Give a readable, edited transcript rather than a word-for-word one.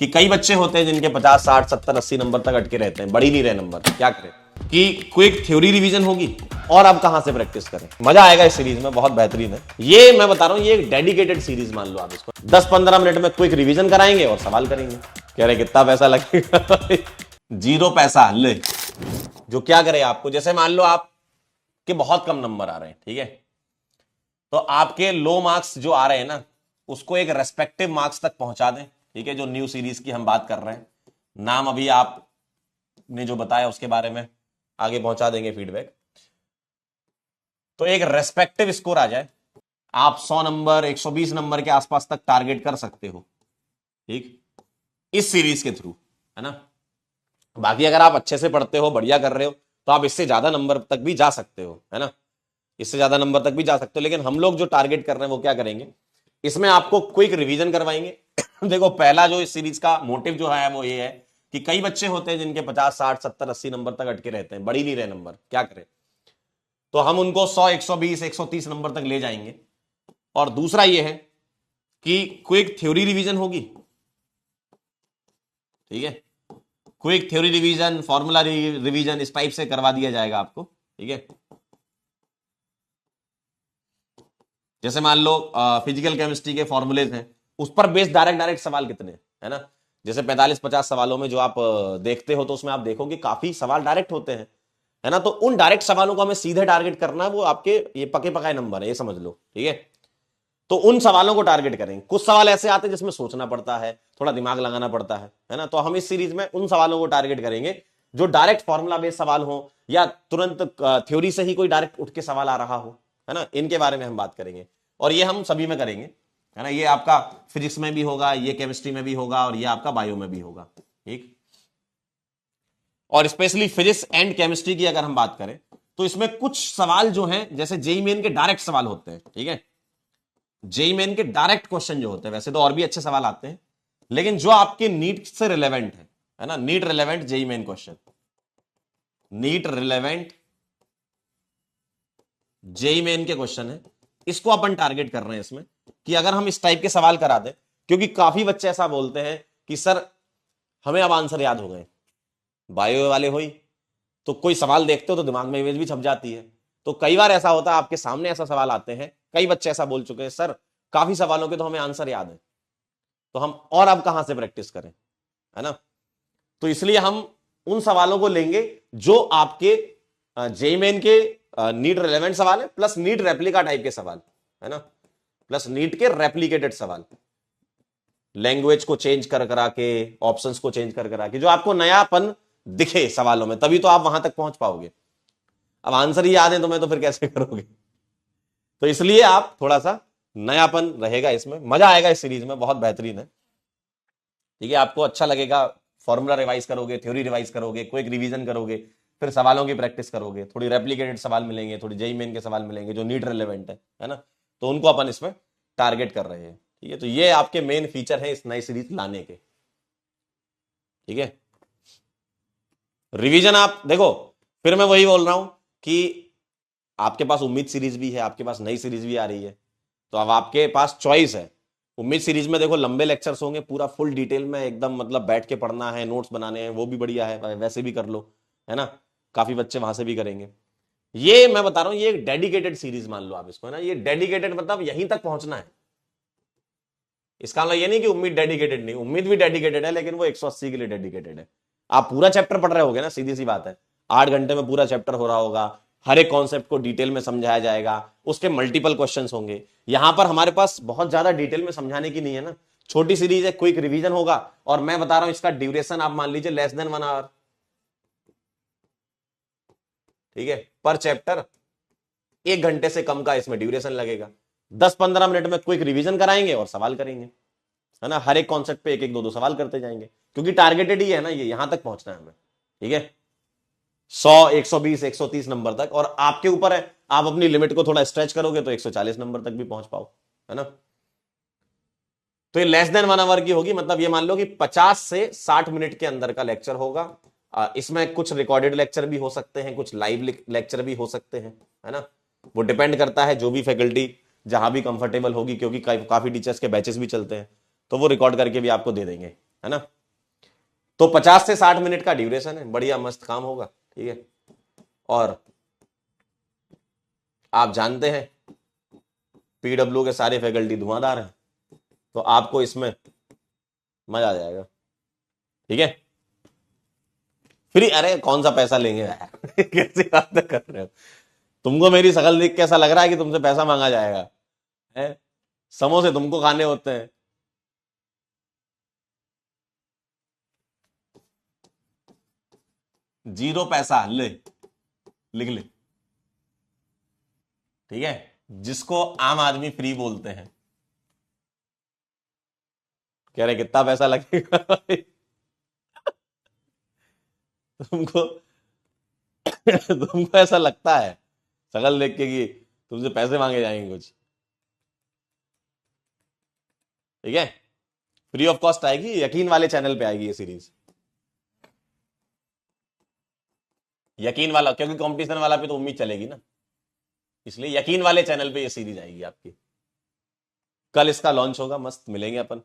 कि कई बच्चे होते हैं जिनके 50, 60, 70, 80 नंबर तक अटके रहते हैं, बढ़ ही नहीं रहे नंबर, क्या करें? कि क्विक थ्योरी रिवीजन होगी और आप कहां से प्रैक्टिस करें। मजा आएगा इस सीरीज में, बहुत बेहतरीन है ये। मैं बता रहा हूं, ये एक डेडिकेटेड सीरीज मान लो आप इसको। 10-15 मिनट में क्विक रिवीजन कराएंगे और सवाल करेंगे। कह रहे कितना पैसा लगेगा? 0 पैसा ले। जो क्या करे आपको, जैसे मान लो आप के बहुत कम नंबर आ रहे हैं, ठीक है, तो आपके लो मार्क्स जो आ रहे हैं ना, उसको एक रेस्पेक्टिव मार्क्स तक पहुंचा दें, ठीक है। जो न्यू सीरीज की हम बात कर रहे हैं, नाम अभी आपने जो बताया उसके बारे में आगे पहुंचा देंगे फीडबैक, तो एक रेस्पेक्टिव स्कोर आ जाए। आप 100 नंबर 120 नंबर के आसपास तक टारगेट कर सकते हो, ठीक, इस सीरीज के थ्रू, है ना। बाकी अगर आप अच्छे से पढ़ते हो, बढ़िया कर रहे हो, तो आप इससे ज्यादा नंबर तक भी जा सकते हो, है ना, इससे ज्यादा नंबर तक भी जा सकते हो। लेकिन हम लोग जो टारगेट कर रहे हैं वो क्या करेंगे, इसमें आपको क्विक रिवीजन करवाएंगे। देखो, पहला जो इस सीरीज का मोटिव जो है वो ये है कि कई बच्चे होते हैं जिनके 50, 60, 70, 80 नंबर तक अटके रहते हैं, बढ़ ही नहीं रहे नंबर, क्या करें? तो हम उनको 100, 120, 130 नंबर तक ले जाएंगे। और दूसरा ये है कि क्विक थ्योरी रिवीजन होगी, ठीक है, quick theory revision, formula revision, इस टाइप से करवा दिया जाएगा आपको, ठीक है। जैसे मान लो फिजिकल केमिस्ट्री के फॉर्मूलेज हैं, उस पर बेस्ड डायरेक्ट सवाल कितने, है ना। जैसे 45-50 सवालों में जो आप देखते हो, तो उसमें आप देखोगे काफी सवाल डायरेक्ट होते हैं, है ना। तो उन डायरेक्ट सवालों को हमें सीधे टारगेट करना है, वो आपके ये पके पकाए नंबर है, ये समझ लो, ठीक है। तो उन सवालों को टारगेट करेंगे। कुछ सवाल ऐसे आते हैं जिसमें सोचना पड़ता है, थोड़ा दिमाग लगाना पड़ता है ना। तो हम इस सीरीज में उन सवालों को टारगेट करेंगे जो डायरेक्ट फॉर्मूला बेस्ड सवाल हो, या तुरंत थ्योरी से ही कोई डायरेक्ट उठ के सवाल आ रहा हो, है ना। इनके बारे में हम बात करेंगे, और ये हम सभी में करेंगे, है ना। ये आपका फिजिक्स में भी होगा, ये केमिस्ट्री में भी होगा, और ये आपका बायो में भी होगा, ठीक। और स्पेशली फिजिक्स एंड केमिस्ट्री की अगर हम बात करें, तो इसमें कुछ सवाल जो हैं, जैसे जेईई मेन के डायरेक्ट सवाल होते हैं, ठीक है। जेईई मेन के डायरेक्ट क्वेश्चन जो होते हैं, वैसे तो और भी अच्छे सवाल आते हैं, लेकिन जो आपके नीट से रिलेवेंट है ना, NEET relevant JEE Main question, NEET relevant JEE Main के क्वेश्चन है, इसको अपन टारगेट कर रहे हैं इसमें, कि अगर हम इस टाइप के सवाल करा दें, क्योंकि काफी बच्चे ऐसा बोलते हैं कि सर हमें अब आंसर याद हो गए, बायो वाले हो ही, तो कोई सवाल देखते हो तो दिमाग में इमेज भी छप जाती है। तो कई बार ऐसा होता है, आपके सामने ऐसा सवाल आते हैं, कई बच्चे ऐसा बोल चुके हैं, सर काफी सवालों के तो हमें आंसर याद है, तो हम और अब कहां से प्रैक्टिस करें, है ना। तो इसलिए हम उन सवालों को लेंगे जो आपके जेईई मेन के नीट रिलेवेंट सवाल है, प्लस नीट रेप्लिका टाइप के सवाल, है ना, प्लस नीट के रेप्लिकेटेड सवाल, लैंग्वेज को चेंज कर करा के, ऑप्शंस को चेंज कर करा के, जो आपको नयापन दिखे सवालों में, तभी तो आप वहां तक पहुंच पाओगे। अब आंसर ही याद है तुम्हें, तो फिर कैसे करोगे? तो इसलिए आप थोड़ा सा नयापन रहेगा इसमें, मजा आएगा इस सीरीज में, बहुत बेहतरीन है, ठीक है। आपको अच्छा लगेगा, फॉर्मूला रिवाइज करोगे, थ्योरी रिवाइज करोगे, क्विक रिवीजन करोगे, फिर सवालों की प्रैक्टिस करोगे, थोड़ी रेप्लिकेटेड सवाल मिलेंगे, थोड़ी जेईई मेन के सवाल मिलेंगे जो नीट रिलेवेंट है ना। तो उनको अपन इसमें टारगेट कर रहे हैं, ठीक है। तो ये आपके मेन फीचर है इस नई सीरीज लाने के, ठीक है। रिवीजन आप देखो, फिर मैं वही बोल रहा हूं कि आपके पास उम्मीद सीरीज भी है, आपके पास नई सीरीज भी आ रही है, तो अब आपके पास चॉइस है। उम्मीद सीरीज में देखो लंबे लेक्चर्स होंगे, पूरा फुल डिटेल में एकदम, मतलब बैठ के पढ़ना है, नोट्स बनाने हैं, वो भी बढ़िया है, वैसे भी कर लो, है ना। काफी बच्चे वहां से भी करेंगे। ये मैं बता रहा हूं, ये एक डेडिकेटेड सीरीज मान लो आप इसको, है ना। ये डेडिकेटेड मतलब यहीं तक पहुंचना है। इसका मतलब ये नहीं कि उम्मीद डेडिकेटेड नहीं, उम्मीद भी डेडिकेटेड है, लेकिन वो 180 के लिए डेडिकेटेड है। आप पूरा चैप्टर पढ़ रहे होगे ना, सीधी सी बात है, 8 घंटे में पूरा चैप्टर हो रहा होगा, हर एक कॉन्सेप्ट को डिटेल में समझाया जाएगा, उसके मल्टीपल क्वेश्चंस होंगे। यहां पर हमारे पास बहुत ज्यादा डिटेल में समझाने की नहीं है ना, छोटी सीरीज है, क्विक रिवीजन होगा, और मैं बता रहा हूं इसका ड्यूरेशन आप मान लीजिए लेस देन 1 आवर, ठीक है, पर चैप्टर 1 घंटे से कम का इसमें ड्यूरेशन लगेगा। 10-15 मिनट में क्विक रिवीजन कराएंगे और सवाल करेंगे, है ना। हर एक कॉन्सेप्ट पे एक एक दो दो सवाल करते जाएंगे, क्योंकि टारगेटेड ही है ना, ये यहां तक पहुंचना है हमें, ठीक है। 100, 120, 130 नंबर तक, और आपके ऊपर है, आप अपनी लिमिट को थोड़ा स्ट्रेच करोगे तो 140 नंबर तक भी पहुंच पाओ, है ना। तो ये लेस देन 1 आवर की होगी, मतलब ये मान लो कि 50 से 60 मिनट के अंदर का लेक्चर होगा। इसमें कुछ रिकॉर्डेड लेक्चर भी हो सकते हैं, कुछ लाइव लेक्चर भी हो सकते हैं, है ना। वो डिपेंड करता है, जो भी फैकल्टी जहां भी कंफर्टेबल होगी, क्योंकि काफी टीचर्स के बैचेस भी चलते हैं, तो वो रिकॉर्ड करके भी आपको दे देंगे, है ना। तो 50 से 60 मिनट का ड्यूरेशन है, बढ़िया मस्त काम होगा, ठीक है। और आप जानते हैं पीडब्ल्यू के सारे फैकल्टी धुआंधार हैं, तो आपको इसमें मजा आ जाएगा, ठीक है। फ्री? अरे कौन सा पैसा लेंगे यार कैसी बात कर रहे हो? तुमको मेरी शकल देख के ऐसा लग रहा है कि तुमसे पैसा मांगा जाएगा है? समोसे तुमको खाने होते हैं। जीरो पैसा, ले लिख ले, ठीक है। जिसको आम आदमी फ्री बोलते हैं। कह रहे कितना पैसा लगेगा तुमको तुमको ऐसा लगता है शकल देख के कि तुमसे पैसे मांगे जाएंगे कुछ? ठीक है, फ्री ऑफ कॉस्ट आएगी, यकीन वाले चैनल पे आएगी ये सीरीज। यकीन वाला, क्योंकि कंपटीशन वाला पे तो उम्मीद चलेगी ना, इसलिए यकीन वाले चैनल पे ये सीरीज आएगी आपकी। कल इसका लॉन्च होगा, मस्त मिलेंगे अपन।